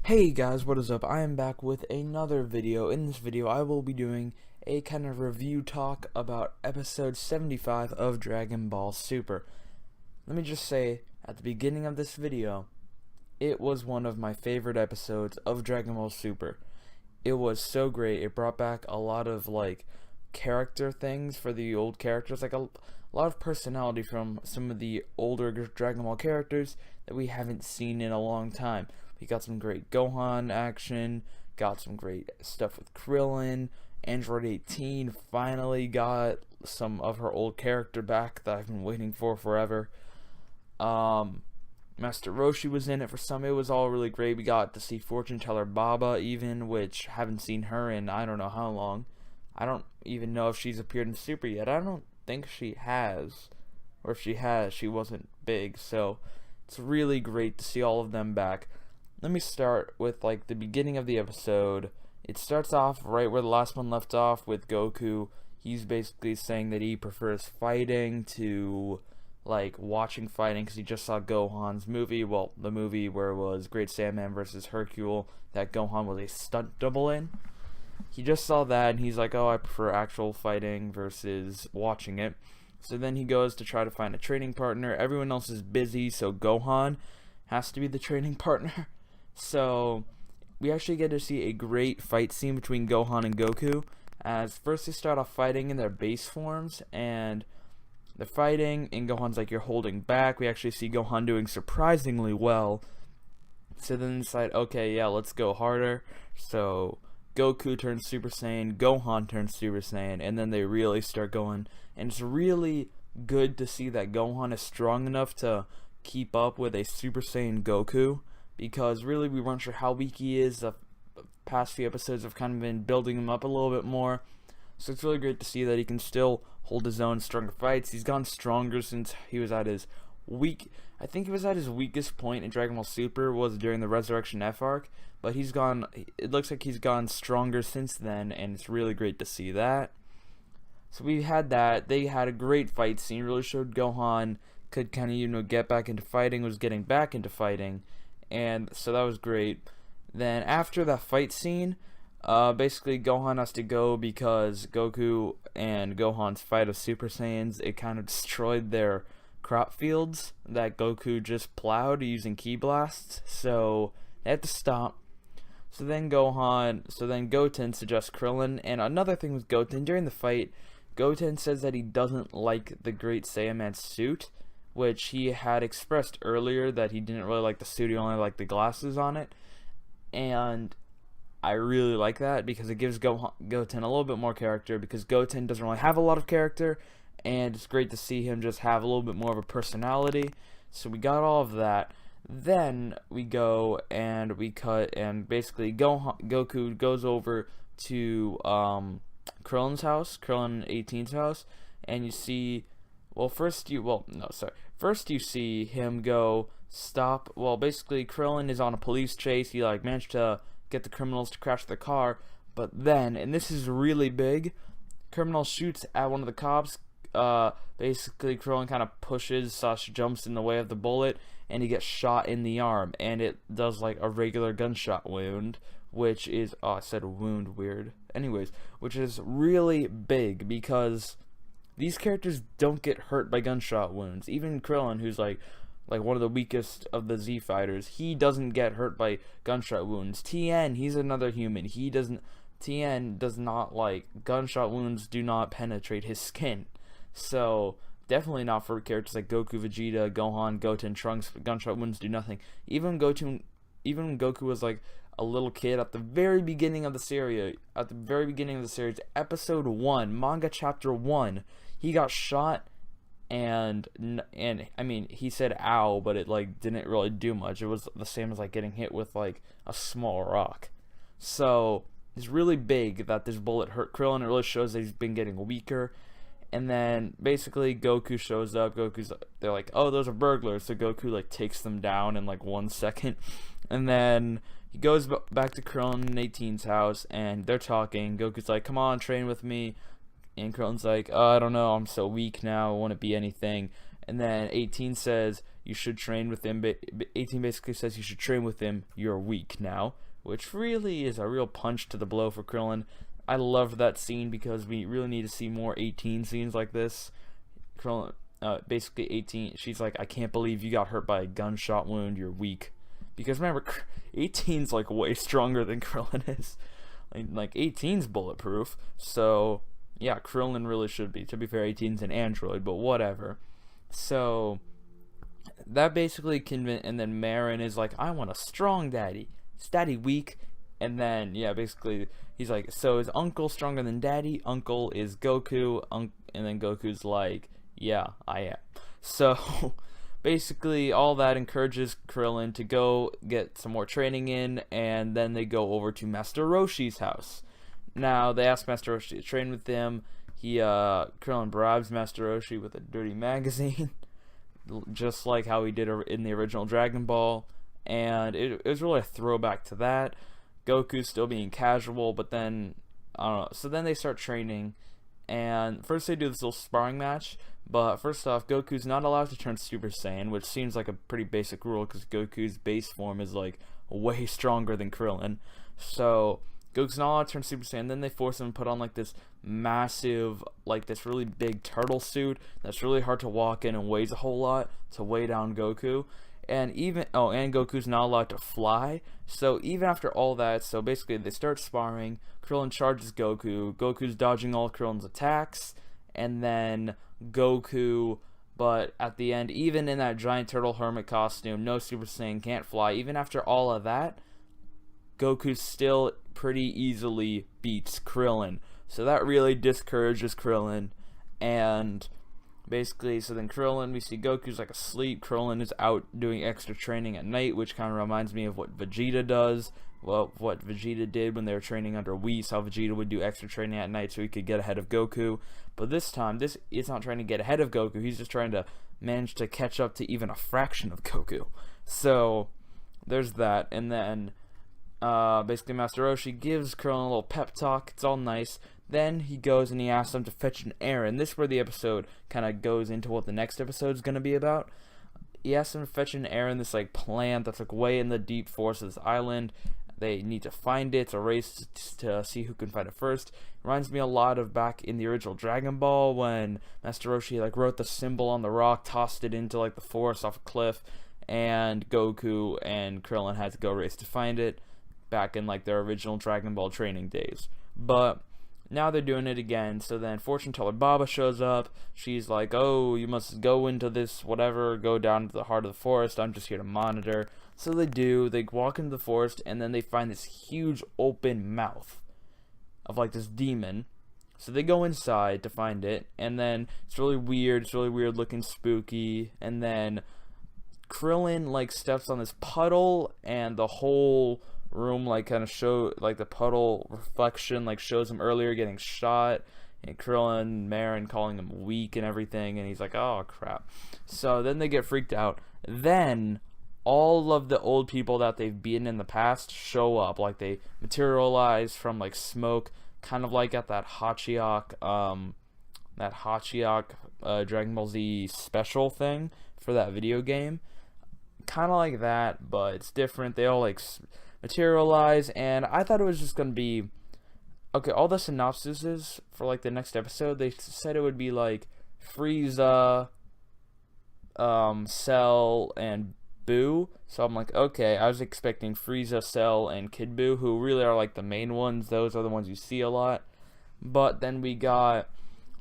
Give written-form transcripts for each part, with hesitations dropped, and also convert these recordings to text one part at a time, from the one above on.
Hey guys, what is up? I am back with another video. In this video, I will be doing a kind of review talk about episode 75 of Dragon Ball Super. Let me just say, at the beginning of this video, it was one of my favorite episodes of Dragon Ball Super. It was so great. It brought back a lot of, character things for the old characters, a lot of personality from some of the older Dragon Ball characters that we haven't seen in a long time. We got some great Gohan action, got some great stuff with Krillin. Android 18 finally got some of her old character back that I've been waiting for forever. Master Roshi was in it for some. It was all really great. We got to see Fortune Teller Baba even, which haven't seen her in I don't know how long. I don't even know if she's appeared in Super yet. I don't think she has. Or if she has, she wasn't big. So it's really great to see all of them back. Let me start with the beginning of the episode. It starts off right where the last one left off with Goku. He's basically saying that he prefers fighting to watching fighting because he just saw Gohan's movie. Well, the movie where it was Great Saiyaman versus Hercule that Gohan was a stunt double in. He just saw that and he's like, oh, I prefer actual fighting versus watching it. So then he goes to try to find a training partner. Everyone else is busy, so Gohan has to be the training partner. So we actually get to see a great fight scene between Gohan and Goku, as first they start off fighting in their base forms, and they're fighting, and Gohan's like, you're holding back. We actually see Gohan doing surprisingly well. So then decide, okay, yeah, let's go harder. So Goku turns Super Saiyan, Gohan turns Super Saiyan, and then they really start going. And it's really good to see that Gohan is strong enough to keep up with a Super Saiyan Goku, because really we weren't sure how weak he is. The past few episodes have kind of been building him up a little bit more. So it's really great to see that he can still hold his own stronger fights. He's gotten stronger since he was at his I think he was at his weakest point in Dragon Ball Super was during the Resurrection F arc, but it looks like he's gone stronger since then, and it's really great to see that. So we had that. They had a great fight scene, really showed Gohan could kind of, get back into fighting, was getting back into fighting, and so that was great. Then after that fight scene, basically Gohan has to go because Goku and Gohan's fight of Super Saiyans, it kind of destroyed their crop fields that Goku just plowed using ki blasts, so they had to stop. So then Goten suggests Krillin, and another thing with Goten, during the fight, Goten says that he doesn't like the Great Saiyaman suit, which he had expressed earlier that he didn't really like the suit, he only liked the glasses on it, and I really like that because it gives Goten a little bit more character, because Goten doesn't really have a lot of character, and it's great to see him just have a little bit more of a personality. So we got all of that. Then we go and we cut, and basically Goku goes over to Krillin's house, Krillin 18's house, and you see, first you see him go stop. Well, basically Krillin is on a police chase. He managed to get the criminals to crash the car, but then, and this is really big, criminal shoots at one of the cops. Basically Krillin kind of pushes / jumps in the way of the bullet, and he gets shot in the arm, and it does a regular gunshot wound, which is, I said wound, weird. Anyways, which is really big because these characters don't get hurt by gunshot wounds. Even Krillin, who's like one of the weakest of the Z fighters, he doesn't get hurt by gunshot wounds. Tien, he's another human. Tien does not gunshot wounds do not penetrate his skin. So definitely not for characters like Goku, Vegeta, Gohan, Goten, Trunks. Gunshot wounds do nothing. Even when Goku was a little kid at the very beginning of the series, episode 1, manga chapter 1, he got shot, and I mean, he said ow, but it didn't really do much. It was the same as getting hit with a small rock. So it's really big that this bullet hurt Krillin. It really shows that he's been getting weaker. And then basically Goku shows up. They're like, oh, those are burglars. So Goku takes them down in 1 second. And then he goes back to Krillin and 18's house, and they're talking. Goku's like, come on, train with me. And Krillin's like, oh, I don't know, I'm so weak now, I won't be anything. And then 18 says, you should train with him. But 18 basically says you should train with him. You're weak now, which really is a real punch to the blow for Krillin. I loved that scene because we really need to see more 18 scenes like this. Krillin, basically 18, she's like, I can't believe you got hurt by a gunshot wound. You're weak. Because remember, 18's like way stronger than Krillin is. Like 18's bulletproof. So yeah, Krillin really should be. To be fair, 18's an android, but whatever. So that basically and then Marin is like, I want a strong daddy. Is daddy weak? And then yeah, basically he's like, so is uncle stronger than daddy? Uncle is Goku. And then Goku's like, yeah, I am. So basically all that encourages Krillin to go get some more training in, and then they go over to Master Roshi's house. Now they ask Master Roshi to train with them. Krillin bribes Master Roshi with a dirty magazine, just like how he did in the original Dragon Ball, and it was really a throwback to that. Goku's still being casual, but then I don't know. So then they start training, and first they do this little sparring match. But first off, Goku's not allowed to turn Super Saiyan, which seems like a pretty basic rule because Goku's base form is like way stronger than Krillin. So Goku's not allowed to turn Super Saiyan. Then they force him to put on like this massive, like this really big turtle suit that's really hard to walk in and weighs a whole lot to weigh down Goku. And and Goku's not allowed to fly. So even after all that, so basically they start sparring. Krillin charges Goku. Goku's dodging all Krillin's attacks. And then Goku, but at the end, even in that giant turtle hermit costume, no Super Saiyan, can't fly, even after all of that, Goku still pretty easily beats Krillin. So that really discourages Krillin. And basically, so then Krillin, we see Goku's like asleep. Krillin is out doing extra training at night, which kind of reminds me of what Vegeta does. Well, what Vegeta did when they were training under Whis, how Vegeta would do extra training at night so he could get ahead of Goku. But this time, this is not trying to get ahead of Goku. He's just trying to manage to catch up to even a fraction of Goku. So there's that. And then basically Master Roshi gives Krillin a little pep talk. It's all nice. Then he goes and he asks him to fetch an errand. This is where the episode kind of goes into what the next episode is going to be about. He asks him to fetch an errand, this like plant that's like way in the deep forest of this island. They need to find it. It's a race to see who can find it first. Reminds me a lot of back in the original Dragon Ball when Master Roshi like wrote the symbol on the rock, tossed it into like the forest off a cliff, and Goku and Krillin had to go race to find it back in like their original Dragon Ball training days. But now they're doing it again. So then fortune teller Baba shows up. She's like, oh, you must go into this whatever, go down to the heart of the forest. I'm just here to monitor. So they do. They walk into the forest, and then they find this huge open mouth of like this demon. So they go inside to find it, and then it's really weird. It's really weird looking, spooky. And then Krillin like steps on this puddle, and the whole room like kind of show like the puddle reflection like shows him earlier getting shot, and Krillin, Marin calling him weak and everything, and he's like, oh crap. So then they get freaked out. Then all of the old people that they've beaten in the past show up, like they materialize from like smoke, kind of like at that Hachiok Dragon Ball Z special thing for that video game, kind of like that, but it's different. They all like materialize, and I thought it was just gonna be okay. All the synopsises for like the next episode, they said it would be like Frieza, Cell, and Boo. So I'm like, okay, I was expecting Frieza, Cell, and Kid Buu, who really are like the main ones. Those are the ones you see a lot. But then we got,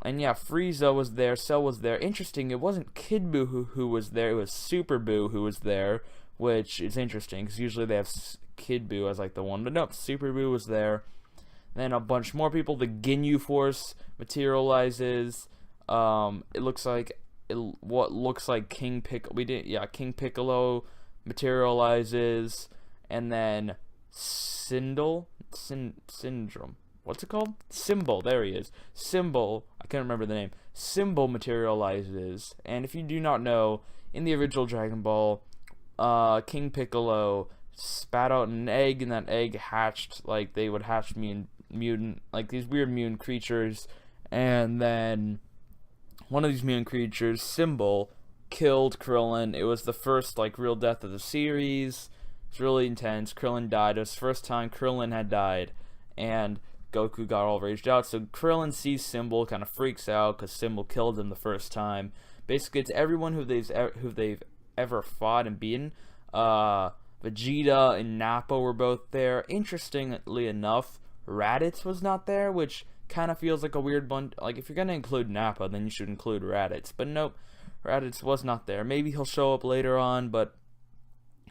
and yeah, Frieza was there, Cell was there. Interesting, it wasn't Kid Buu who was there, it was Super Buu who was there, which is interesting because usually they have Kid Buu as like the one, but nope, Super Buu was there. Then a bunch more people. The Ginyu Force materializes. It looks like what looks like King Piccolo materializes, and then Syndrome. What's it called? Symbol. There he is. Symbol. I can't remember the name. Symbol materializes, and if you do not know, in the original Dragon Ball, King Piccolo spat out an egg, and that egg hatched, like they would hatch mutant, like these weird mutant creatures, and then one of these mutant creatures, Symbol, killed Krillin. It was the first like real death of the series. It's really intense. Krillin died. It was the first time Krillin had died, and Goku got all raged out. So Krillin sees Symbol, kind of freaks out because Symbol killed him the first time. Basically, it's everyone who they've ever fought and beaten. Vegeta and Nappa were both there. Interestingly enough, Raditz was not there, which kind of feels like a weird bunch. Like, if you're gonna include Nappa, then you should include Raditz. But nope, Raditz was not there. Maybe he'll show up later on, but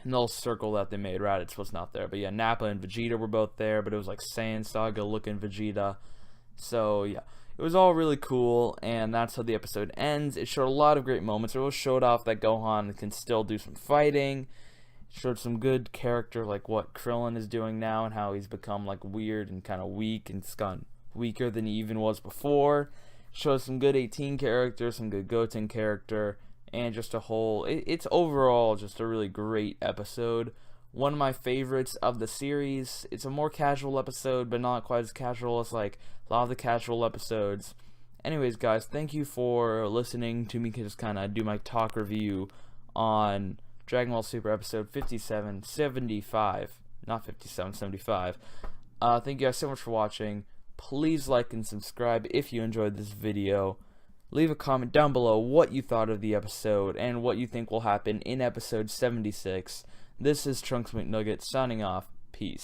in the little circle that they made, Raditz was not there. But yeah, Nappa and Vegeta were both there, but it was like Saiyan Saga looking Vegeta. So yeah, it was all really cool, and that's how the episode ends. It showed a lot of great moments. It really showed off that Gohan can still do some fighting. It showed some good character, like what Krillin is doing now and how he's become like weird and kind of weak, and it's gotten weaker than he even was before. It showed some good 18 character, some good Goten character, and just a whole, it's overall just a really great episode. One of my favorites of the series. It's a more casual episode, but not quite as casual as like a lot of the casual episodes. Anyways, guys, thank you for listening to me just kind of do my talk review on Dragon Ball Super episode 5775. Not 5775. Thank you guys so much for watching. Please like and subscribe if you enjoyed this video. Leave a comment down below what you thought of the episode and what you think will happen in episode 76. This is Trunks McNugget signing off. Peace.